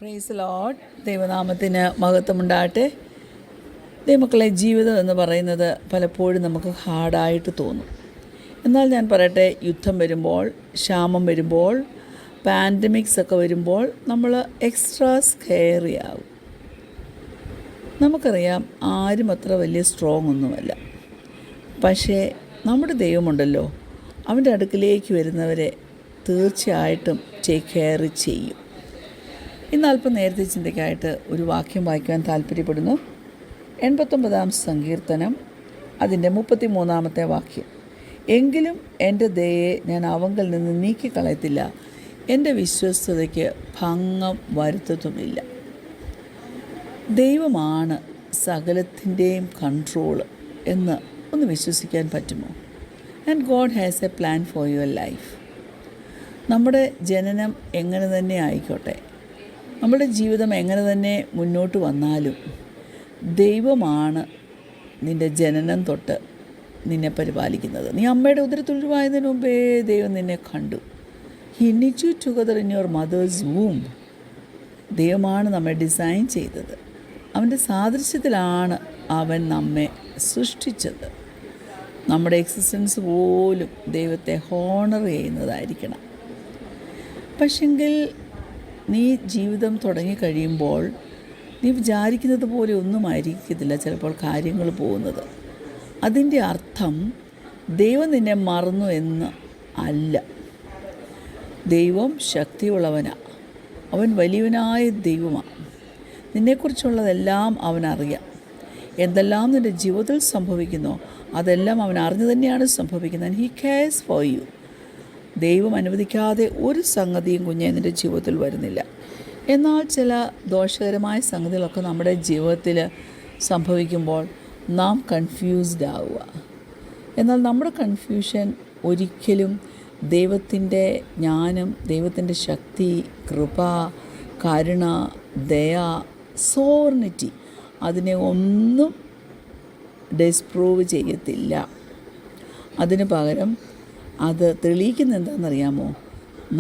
Praise Lord. ദൈവനാമത്തിന് മഹത്വമുണ്ടാകട്ടെ. ദൈവമക്കളെ, ജീവിതം എന്ന് പറയുന്നത് പലപ്പോഴും നമുക്ക് ഹാർഡായിട്ട് തോന്നും. എന്നാൽ ഞാൻ പറയട്ടെ, യുദ്ധം വരുമ്പോൾ, ക്ഷാമം വരുമ്പോൾ, പാൻഡമിക്സ് ഒക്കെ വരുമ്പോൾ നമ്മൾ എക്സ്ട്രാ സ്കെയറി ആവും. നമുക്കറിയാം ആരും അത്ര വലിയ സ്ട്രോങ് ഒന്നുമല്ല. പക്ഷേ നമ്മുടെ ദൈവമുണ്ടല്ലോ, അവൻ്റെ അടുക്കിലേക്ക് വരുന്നവരെ തീർച്ചയായിട്ടും ടേക്ക് കെയർ ചെയ്യും. ഇന്ന് അല്പം നേരത്തെ ചിന്തയ്ക്കായിട്ട് ഒരു വാക്യം വായിക്കുവാൻ താല്പര്യപ്പെടുന്നു. 89 സങ്കീർത്തനം അതിൻ്റെ 33 വാക്യം. എങ്കിലും എൻ്റെ ദയയെ ഞാൻ അവങ്കൽ നിന്ന് നീക്കിക്കളയത്തില്ല, എൻ്റെ വിശ്വസ്തതയ്ക്ക് ഭംഗം വരുത്തതുമില്ല. ദൈവമാണ് സകലത്തിൻ്റെയും കൺട്രോൾ എന്ന് ഒന്ന് വിശ്വസിക്കാൻ പറ്റുമോ? And God has A plan for your life. നമ്മുടെ ജനനം എങ്ങനെ തന്നെ ആയിക്കോട്ടെ, നമ്മുടെ ജീവിതം എങ്ങനെ തന്നെ മുന്നോട്ട് വന്നാലും ദൈവമാണ് നിൻ്റെ ജനനം തൊട്ട് നിന്നെ പരിപാലിക്കുന്നത്. നീ അമ്മയുടെ ഉദരത്തിൽ ഉരുവായതിനു മുമ്പേ ദൈവം നിന്നെ കണ്ടു. He knit U together in your mother's womb. ദൈവമാണ് നമ്മെ ഡിസൈൻ ചെയ്തത്. അവൻ്റെ സാദൃശ്യത്തിലാണ് അവൻ നമ്മെ സൃഷ്ടിച്ചത്. നമ്മുടെ എക്സിസ്റ്റൻസ് പോലും ദൈവത്തെ ഹോണർ ചെയ്യുന്നതായിരിക്കണം. പക്ഷെങ്കിൽ നീ ജീവിതം തുടങ്ങിക്കഴിയുമ്പോൾ നീ വിചാരിക്കുന്നത് പോലെ ഒന്നും ആയിരിക്കത്തില്ല ചിലപ്പോൾ കാര്യങ്ങൾ പോകുന്നത്. അതിൻ്റെ അർത്ഥം ദൈവം നിന്നെ മറന്നു എന്ന് അല്ല. ദൈവം ശക്തിയുള്ളവനാണ്. അവൻ വലിയവനായ ദൈവമാണ്. നിന്നെക്കുറിച്ചുള്ളതെല്ലാം അവനറിയാം. എന്തെല്ലാം നിൻ്റെ ജീവിതത്തിൽ സംഭവിക്കുന്നോ അതെല്ലാം അവൻ അറിഞ്ഞു തന്നെയാണ് സംഭവിക്കുന്നത്. He CARES for you. ദൈവം അനുവദിക്കാതെ ഒരു സംഗതിയും കുഞ്ഞെ നിൻ്റെ ജീവിതത്തിൽ വരുന്നില്ല. എന്നാൽ ചില ദോഷകരമായ സംഗതികളൊക്കെ നമ്മുടെ ജീവിതത്തിൽ സംഭവിക്കുമ്പോൾ നാം കൺഫ്യൂസ്ഡ് ആവുക. എന്നാൽ നമ്മുടെ കൺഫ്യൂഷൻ ഒരിക്കലും ദൈവത്തിൻ്റെ ജ്ഞാനം, ദൈവത്തിൻ്റെ ശക്തി, കൃപ, കരുണ, ദയ, സോവർണിറ്റി അതിനെ ഒന്നും ഡിസ്പ്രൂവ് ചെയ്യത്തില്ല. അതിന് പകരം അത് തെളിയിക്കുന്ന എന്താണെന്നറിയാമോ?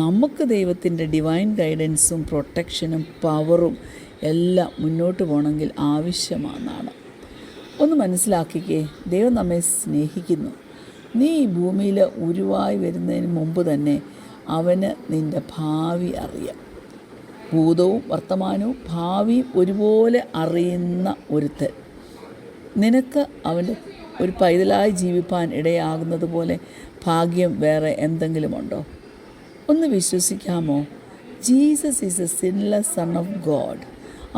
നമുക്ക് ദൈവത്തിൻ്റെ ഡിവൈൻ ഗൈഡൻസും പ്രൊട്ടക്ഷനും പവറും എല്ലാം മുന്നോട്ട് പോകണമെങ്കിൽ ആവശ്യമാണെന്നാണ്. ഒന്ന് മനസ്സിലാക്കിക്കേ, ദൈവം നമ്മെ സ്നേഹിക്കുന്നു. നീ ഈ ഭൂമിയിൽ ഉരുവായി വരുന്നതിന് മുമ്പ് തന്നെ അവന് നിൻ്റെ ഭാവി അറിയാം. ഭൂതവും വർത്തമാനവും ഭാവിയും ഒരുപോലെ അറിയുന്ന ഒരുത്തൻ. നിനക്ക് അവൻ്റെ ഒരു പൈതലായി ജീവിപ്പാൻ ഇടയാകുന്നത് പോലെ ഭാഗ്യം വേറെ എന്തെങ്കിലുമുണ്ടോ? ഒന്ന് വിശ്വസിക്കാമോ? Jesus is a sinless son of God.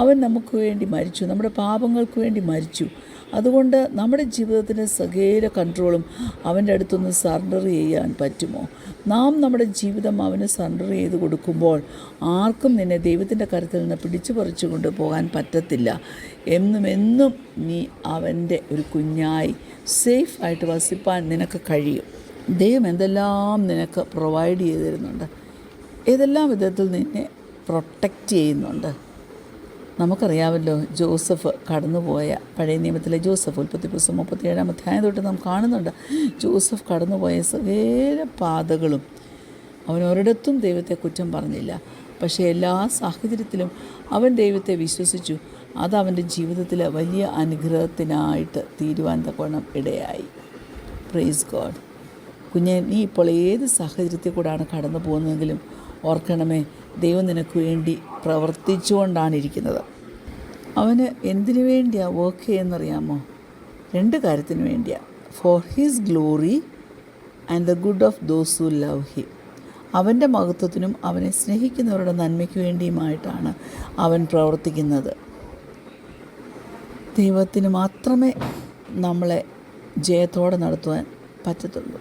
അവൻ നമുക്ക് വേണ്ടി മരിച്ചു, നമ്മുടെ പാപങ്ങൾക്ക് വേണ്ടി മരിച്ചു. അതുകൊണ്ട് നമ്മുടെ ജീവിതത്തിൻ്റെ സകല കൺട്രോളും അവൻ്റെ അടുത്തൊന്ന് സറണ്ടർ ചെയ്യാൻ പറ്റുമോ? നാം നമ്മുടെ ജീവിതം അവന് സറണ്ടർ ചെയ്ത് കൊടുക്കുമ്പോൾ ആർക്കും നിന്നെ ദൈവത്തിൻ്റെ കരത്തിൽ നിന്ന് പിടിച്ചു പറിച്ചു കൊണ്ട് പോകാൻ പറ്റത്തില്ല. എന്നും നീ അവൻ്റെ ഒരു കുഞ്ഞായി സേഫായിട്ട് വസിപ്പാൻ നിനക്ക് കഴിയും. ദൈവം എന്തെല്ലാം നിനക്ക് പ്രൊവൈഡ് ചെയ്ത് തരുന്നുണ്ട്, ഏതെല്ലാം വിധത്തിൽ നിന്നെ പ്രൊട്ടക്റ്റ് ചെയ്യുന്നുണ്ട്. നമുക്കറിയാമല്ലോ, ജോസഫ് കടന്നുപോയ പഴയ നിയമത്തിലെ ജോസഫ്, ഉൽപ്പത്തി പുസ്തകം 37 തൊട്ട് നാം കാണുന്നുണ്ട്. ജോസഫ് കടന്നുപോയ സകല പാതകളും അവൻ ഒരിടത്തും ദൈവത്തെ കുറ്റം പറഞ്ഞില്ല. പക്ഷേ എല്ലാ സാഹചര്യത്തിലും അവൻ ദൈവത്തെ വിശ്വസിച്ചു. അത് അവൻ്റെ ജീവിതത്തിൽ വലിയ അനുഗ്രഹത്തിനായിട്ട് തീരുവാൻ തക്കവണ്ണം ഇടയായി. Praise God. കുഞ്ഞെ, നീ ഇപ്പോൾ ഏത് സാഹചര്യത്തിൽ കൂടാണ് കടന്നു പോകുന്നതെങ്കിലും ഓർക്കണമേ, ദൈവം നിനക്ക് വേണ്ടി പ്രവർത്തിച്ചുകൊണ്ടാണ് ഇരിക്കുന്നത്. അവന് എന്തിനു വേണ്ടിയാണ് വർക്ക് ചെയ്യുന്നറിയാമോ? 2 കാര്യത്തിന് വേണ്ടിയാണ്. For his glory and the good of those who love him. അവൻ്റെ മഹത്വത്തിനും അവനെ സ്നേഹിക്കുന്നവരുടെ നന്മയ്ക്ക് വേണ്ടിയുമായിട്ടാണ് അവൻ പ്രവർത്തിക്കുന്നത്. ദൈവത്തിന് മാത്രമേ നമ്മളെ ജയത്തോടെ നടത്തുവാൻ പറ്റത്തുള്ളൂ.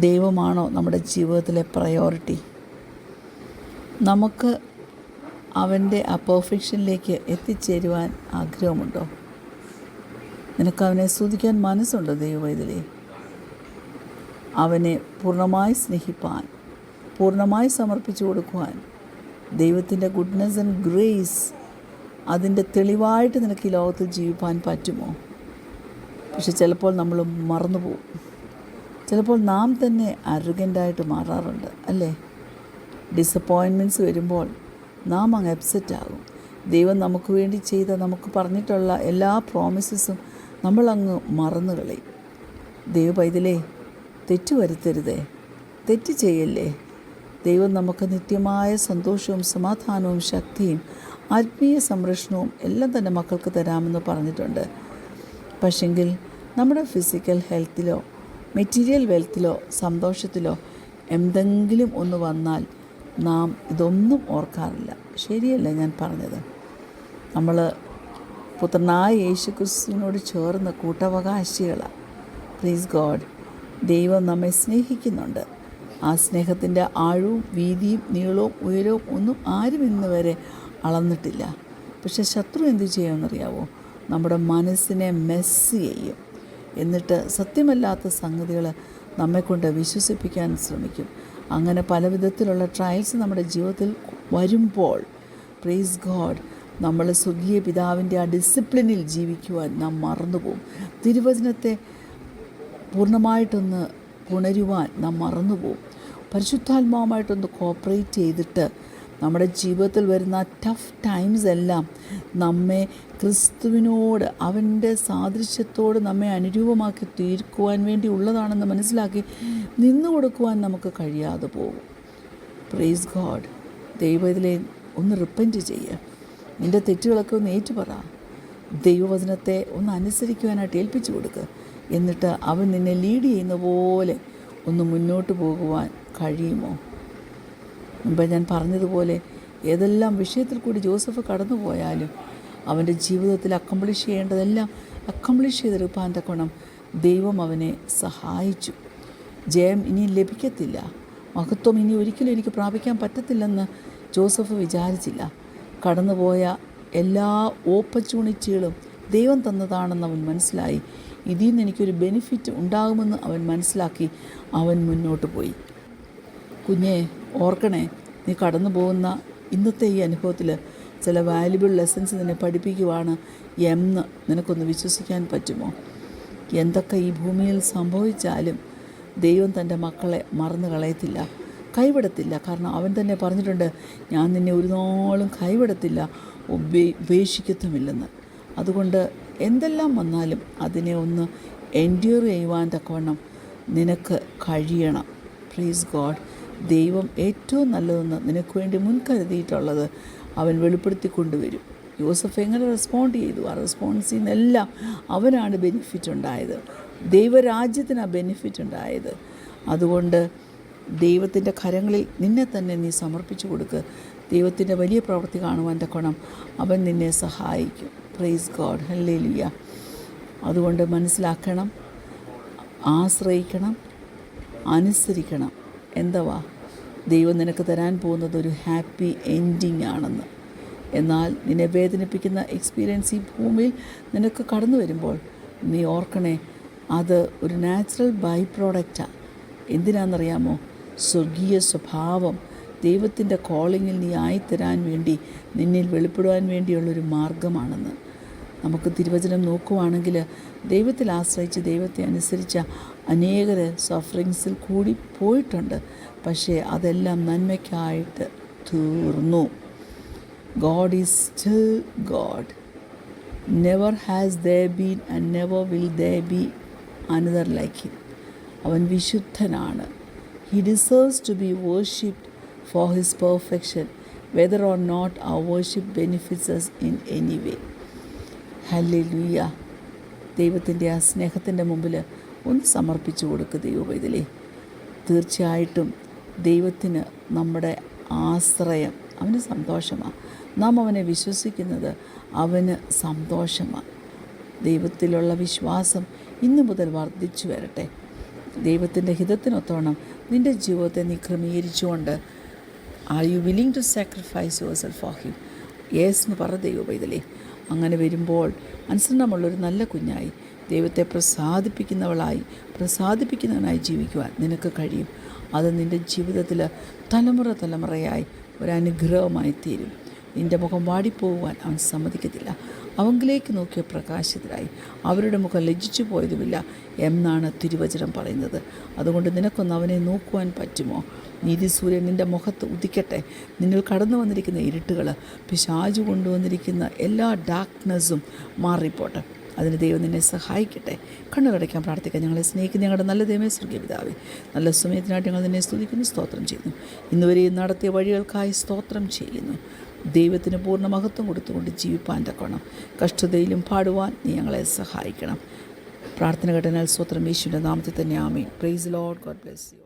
ദൈവമാണോ നമ്മുടെ ജീവിതത്തിലെ പ്രയോറിറ്റി? നമുക്ക് അവൻ്റെ ആ പെർഫെക്ഷനിലേക്ക് എത്തിച്ചേരുവാൻ ആഗ്രഹമുണ്ടോ? നിനക്ക് അവനെ സ്തുതിക്കാൻ മനസ്സുണ്ടോ? ദൈവവൈതലേ, അവനെ പൂർണ്ണമായി സ്നേഹിപ്പാൻ, പൂർണ്ണമായി സമർപ്പിച്ചു കൊടുക്കുവാൻ, ദൈവത്തിൻ്റെ ഗുഡ്നെസ് ആൻഡ് ഗ്രേസ് അതിൻ്റെ തെളിവായിട്ട് നിനക്ക് ഈ ലോകത്തിൽ ജീവിപ്പാൻ പറ്റുമോ? പക്ഷെ ചിലപ്പോൾ നമ്മൾ മറന്നുപോകും. ചിലപ്പോൾ നാം തന്നെ അരഗൻ്റായിട്ട് മാറാറുണ്ട്, അല്ലേ? ഡിസപ്പോയിൻമെൻറ്റ്സ് വരുമ്പോൾ നാം അങ്ങ് അപ്സെറ്റ് ആകും. ദൈവം നമുക്ക് വേണ്ടി ചെയ്ത, നമുക്ക് പറഞ്ഞിട്ടുള്ള എല്ലാ പ്രോമിസസും നമ്മളങ്ങ് മറന്നു കളയും. ദൈവ പൈതലേ, തെറ്റ് വരുത്തരുതേ, തെറ്റ് ചെയ്യല്ലേ. ദൈവം നമുക്ക് നിത്യമായ സന്തോഷവും സമാധാനവും ശക്തിയും ആത്മീയ സംരക്ഷണവും എല്ലാം തന്നെ മക്കൾക്ക് തരാമെന്ന് പറഞ്ഞിട്ടുണ്ട്. പക്ഷെങ്കിൽ നമ്മുടെ ഫിസിക്കൽ ഹെൽത്തിലോ മെറ്റീരിയൽ വെൽത്തിലോ സന്തോഷത്തിലോ എന്തെങ്കിലും ഒന്ന് വന്നാൽ നാം ഇതൊന്നും ഓർക്കാറില്ല. ശരിയല്ല ഞാൻ പറഞ്ഞത്? നമ്മൾ പുത്രനായ യേശുക്രിസ്തുവിനോട് ചേർന്ന് കൂട്ടവകാശികളാണ്. പ്ലീസ് ഗോഡ്, ദൈവം നമ്മെ സ്നേഹിക്കുന്നുണ്ട്. ആ സ്നേഹത്തിൻ്റെ ആഴവും വീതിയും നീളവും ഉയരവും ഒന്നും ആരും ഇന്ന് വരെ അളന്നിട്ടില്ല. പക്ഷെ ശത്രു എന്ത് ചെയ്യുമെന്നറിയാവോ? നമ്മുടെ മനസ്സിനെ മെസ്സ് ചെയ്യും. എന്നിട്ട് സത്യമല്ലാത്ത സംഗതികൾ നമ്മെക്കൊണ്ട് വിശ്വസിപ്പിക്കാൻ ശ്രമിക്കും. അങ്ങനെ പല വിധത്തിലുള്ള ട്രയൽസ് നമ്മുടെ ജീവിതത്തിൽ വരുമ്പോൾ, പ്രൈസ് ഗോഡ്, നമ്മൾ സ്വർഗീയ പിതാവിൻ്റെ ആ ഡിസിപ്ലിനിൽ ജീവിക്കുവാൻ നാം മറന്നുപോകും. തിരുവചനത്തെ പൂർണ്ണമായിട്ടൊന്ന് പുണരുവാൻ നാം മറന്നുപോകും. പരിശുദ്ധാത്മാവുമായിട്ടൊന്ന് കോപ്പറേറ്റ് ചെയ്തിട്ട് നമ്മുടെ ജീവിതത്തിൽ വരുന്ന ടഫ് ടൈംസ് എല്ലാം നമ്മെ ക്രിസ്തുവിനോട്, അവൻ്റെ സാദൃശ്യത്തോട് നമ്മെ അനുരൂപമാക്കി തീർക്കുവാൻ വേണ്ടി ഉള്ളതാണെന്ന് മനസ്സിലാക്കി നിന്നു കൊടുക്കുവാൻ നമുക്ക് കഴിയാതെ പോകും. പ്രൈസ് ഗോഡ്, ദൈവത്തിലെ ഒന്ന് റിപ്പൻറ്റ് ചെയ്യുക. നിൻ്റെ തെറ്റുകളൊക്കെ ഒന്ന് ഏറ്റുപറ. ദൈവവചനത്തെ ഒന്ന് അനുസരിക്കുവാനായിട്ട് ഏൽപ്പിച്ചു കൊടുക്കുക. എന്നിട്ട് അവൻ നിന്നെ ലീഡ് ചെയ്യുന്ന പോലെ ഒന്ന് മുന്നോട്ട് പോകുവാൻ കഴിയുമോ? മുമ്പ് ഞാൻ പറഞ്ഞതുപോലെ ഏതെല്ലാം വിഷയത്തിൽ കൂടി ജോസഫ് കടന്നു പോയാലും അവൻ്റെ ജീവിതത്തിൽ അക്കംപ്ലിഷ് ചെയ്യേണ്ടതെല്ലാം അക്കംപ്ലിഷ് ചെയ്തെടുക്കാൻ തക്കവണ്ണം ദൈവം അവനെ സഹായിച്ചു. ജയം ഇനി ലഭിക്കത്തില്ല, മഹത്വം ഇനി ഒരിക്കലും എനിക്ക് പ്രാപിക്കാൻ പറ്റത്തില്ലെന്ന് ജോസഫ് വിചാരിച്ചില്ല. കടന്നുപോയ എല്ലാ ഓപ്പർച്യൂണിറ്റികളും ദൈവം തന്നതാണെന്ന് അവൻ മനസ്സിലായി. ഇതിൽ നിന്ന് എനിക്കൊരു ബെനിഫിറ്റ് ഉണ്ടാകുമെന്ന് അവൻ മനസ്സിലാക്കി അവൻ മുന്നോട്ട് പോയി. കുഞ്ഞെ, ഓർക്കണേ, നീ കടന്നു പോകുന്ന ഇന്നത്തെ ഈ അനുഭവത്തിൽ ചില വാല്യുബിൾ ലെസൺസ് നിന്നെ പഠിപ്പിക്കുവാണ് എന്ന് നിനക്കൊന്ന് വിശ്വസിക്കാൻ പറ്റുമോ? എന്തൊക്കെ ഈ ഭൂമിയിൽ സംഭവിച്ചാലും ദൈവം തൻ്റെ മക്കളെ മറന്നു കളയത്തില്ല, കൈവിടത്തില്ല. കാരണം അവൻ തന്നെ പറഞ്ഞിട്ടുണ്ട്, ഞാൻ നിന്നെ ഒരു നാളും കൈവിടത്തില്ല, ഉപേക്ഷിക്കത്തുമില്ലെന്ന്. അതുകൊണ്ട് എന്തെല്ലാം വന്നാലും അതിനെ ഒന്ന് എൻഡ്യൂർ ചെയ്യുവാൻ തക്കവണ്ണം നിനക്ക് കഴിയണം. പ്ലീസ് ഗോഡ്, ദൈവം ഏറ്റവും നല്ലതെന്ന് നിനക്ക് വേണ്ടി മുൻകരുതിയിട്ടുള്ളത് അവൻ വെളിപ്പെടുത്തി കൊണ്ടുവരും. യോസഫ് എങ്ങനെ റെസ്പോണ്ട് ചെയ്തു? ആ റെസ്പോൺസിൽ നിന്നെല്ലാം അവനാണ് ബെനിഫിറ്റ് ഉണ്ടായത്, ദൈവരാജ്യത്തിനാണ് ബെനിഫിറ്റ് ഉണ്ടായത്. അതുകൊണ്ട് ദൈവത്തിൻ്റെ കരങ്ങളിൽ നിന്നെ തന്നെ നീ സമർപ്പിച്ചു കൊടുക്കുക. ദൈവത്തിൻ്റെ വലിയ പ്രവൃത്തി കാണുവാൻ തക്കവണ്ണം അവൻ നിന്നെ സഹായിക്കും. Praise God, hallelujah. അതുകൊണ്ട് മനസ്സിലാക്കണം, ആശ്രയിക്കണം, അനുസരിക്കണം. എന്തുവാ? ദൈവം നിനക്ക് തരാൻ പോകുന്നത് ഒരു ഹാപ്പി എൻഡിങ് ആണെന്ന്. എന്നാൽ നിന്നെ വേദനിപ്പിക്കുന്ന എക്സ്പീരിയൻസ് ഈ ഭൂമിയിൽ നിനക്ക് കടന്നു വരുമ്പോൾ നീ ഓർക്കണേ, അത് ഒരു നാച്ചുറൽ ബൈ പ്രോഡക്റ്റാണ്. എന്തിനാണെന്നറിയാമോ? സ്വർഗീയ സ്വഭാവം ദൈവത്തിൻ്റെ കോളിങ്ങിൽ നീ ആയിത്തരാൻ വേണ്ടി, നിന്നിൽ വെളിപ്പെടുവാൻ വേണ്ടിയുള്ളൊരു മാർഗമാണെന്ന്. നമുക്ക് തിരുവചനം നോക്കുവാണെങ്കിൽ ദൈവത്തിൽ ആശ്രയിച്ച് ദൈവത്തെ അനുസരിച്ച അനേകർ സഫറിങ്സിൽ കൂടി പോയിട്ടുണ്ട്. പക്ഷേ അതെല്ലാം നന്മയ്ക്കായിട്ട് തീർന്നു. God is still God. Never has there been and never will there be another like him. അവൻ വിശുദ്ധനാണ്. He deserves to be worshipped for his perfection, whether or not our worship benefits us in any way. Hallelujah. ദൈവത്തിൻ്റെ ആ സ്നേഹത്തിൻ്റെ മുമ്പിൽ ഒന്ന് സമർപ്പിച്ചു കൊടുക്കുക ദൈവപൈതലേ. തീർച്ചയായിട്ടും ദൈവത്തിന് നമ്മുടെ ആശ്രയം, അവന് സന്തോഷമാണ്. നാം അവനെ വിശ്വസിക്കുന്നത് അവന് സന്തോഷമാണ്. ദൈവത്തിലുള്ള വിശ്വാസം ഇന്നു മുതൽ വർദ്ധിച്ചു വരട്ടെ. ദൈവത്തിൻ്റെ ഹിതത്തിനൊത്തോണം നിൻ്റെ ജീവിതത്തെ നീ ക്രമീകരിച്ചുകൊണ്ട്, are you willing to sacrifice yourself for him? Yes എന്ന് പറ ദൈവപൈതലേ. അങ്ങനെ വരുമ്പോൾ അനുസരണമുള്ളൊരു നല്ല കുഞ്ഞായി, ദൈവത്തെ പ്രസാദിപ്പിക്കുന്നവനായി ജീവിക്കുവാൻ നിനക്ക് കഴിയും. അത് നിൻ്റെ ജീവിതത്തിൽ തലമുറയായി ഒരനുഗ്രഹമായി തീരും. നിൻ്റെ മുഖം വാടിപ്പോകുവാൻ അവൻ സമ്മതിക്കത്തില്ല. അവങ്കിലേക്ക് നോക്കിയ പ്രകാശത്തിലായി അവരുടെ മുഖം ലജ്ജിച്ചു പോയതുമില്ല എന്നാണ് തിരുവചനം പറയുന്നത്. അതുകൊണ്ട് നിനക്കൊന്ന് അവനെ നോക്കുവാൻ പറ്റുമോ? നീതിസൂര്യൻ നിൻ്റെ മുഖത്ത് ഉദിക്കട്ടെ. നിന്നിൽ കടന്നു വന്നിരിക്കുന്ന ഇരുട്ടുകൾ, പിശാചു കൊണ്ടുവന്നിരിക്കുന്ന എല്ലാ ഡാർക്ക്നെസ്സും മാറിപ്പോട്ടെ. അതിന് ദൈവം നിന്നെ സഹായിക്കട്ടെ. കണ്ണുകടയ്ക്കാൻ പ്രാർത്ഥിക്കാം. ഞങ്ങളെ സ്നേഹിക്കുന്ന ഞങ്ങളുടെ നല്ല ദൈവമേ, സ്വർഗ്ഗീയ പിതാവേ, നല്ല സമയത്തിനായിട്ട് ഞങ്ങൾ നിന്നെ സ്തുതിക്കുന്നു, സ്തോത്രം ചെയ്യുന്നു. ഇന്നുവരെയും നടത്തിയ വഴികൾക്കായി സ്തോത്രം ചെയ്യുന്നു. ദൈവത്തിന് പൂർണ്ണ മഹത്വം കൊടുത്തുകൊണ്ട് ജീവിപ്പാൻ തക്കോണം കഷ്ടതയിലും പാടുവാൻ നീ ഞങ്ങളെ സഹായിക്കണം. പ്രാർത്ഥന കേട്ടതിനാൽ സ്തോത്രം. യേശുവിൻ്റെ നാമത്തിൽ തന്നെ ആമേൻ. Praise Lord. God bless U.